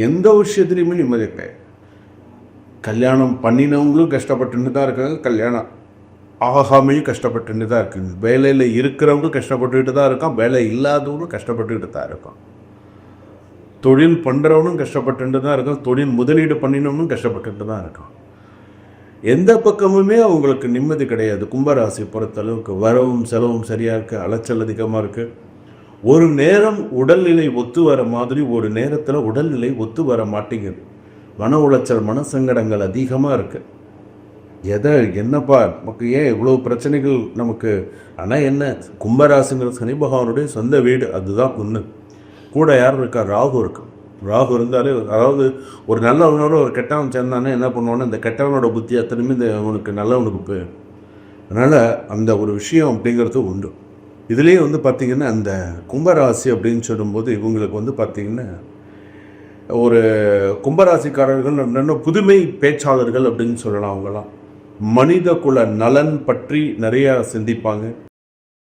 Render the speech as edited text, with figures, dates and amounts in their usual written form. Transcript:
எந்த விஷயத்துலையுமே நிம்மதி கிடையாது. கல்யாணம் பண்ணினவங்களும் கஷ்டப்பட்டுன்னு தான் இருக்காங்க, கல்யாணம் ஆகாமையும் கஷ்டப்பட்டுன்னு தான் இருக்குது. வேலையில் இருக்கிறவங்க கஷ்டப்பட்டுக்கிட்டு தான் இருக்கான், வேலை இல்லாதவங்களும் கஷ்டப்பட்டுக்கிட்டு தான் இருக்கான். தொழில் பண்ணுறவனும் கஷ்டப்பட்டுட்டு தான் இருக்கான், தொழில் முதலீடு பண்ணினவனும் கஷ்டப்பட்டுட்டு தான் இருக்கான். எந்த பக்கமுமே அவங்களுக்கு நிம்மதி கிடையாது. கும்பராசி பொறுத்தளவுக்கு வரவும் செலவும் சரியாக இருக்குது, அலைச்சல் அதிகமாக இருக்குது. ஒரு நேரம் உடல்நிலை ஒத்து வர மாதிரி ஒரு நேரத்தில் உடல்நிலை ஒத்து வர மாட்டேங்குது. மன உளைச்சல், மனசங்கடங்கள் அதிகமாக இருக்குது. என்னப்பா நமக்கு ஏன் இவ்வளோ பிரச்சனைகள் நமக்கு? ஆனால் என்ன, கும்பராசிங்கிற சனி பகவானுடைய சொந்த வீடு, அதுதான் ஒன்று. கூட யாரும் இருக்கா? ராகு இருக்கு. ராகு இருந்தாலே, அதாவது ஒரு நல்லவனோட ஒரு கெட்டவன் சேர்ந்தானே என்ன பண்ணுவானோ, இந்த கெட்டவனோட புத்தி அத்தனையுமே இந்த அவனுக்கு நல்லவனுக்கு போயிடும். அதனால் அந்த ஒரு விஷயம் அப்படிங்கிறது உண்டு. இதுலேயே பார்த்திங்கன்னா அந்த கும்பராசி அப்படின்னு சொல்லும்போது இவங்களுக்கு பார்த்திங்கன்னா ஒரு கும்பராசிக்காரர்கள் நல்ல புதுமை பேச்சாளர்கள் அப்படின்னு சொல்லலாம். அவங்களாம் மனித குல நலன் பற்றி நிறையா சிந்திப்பாங்க.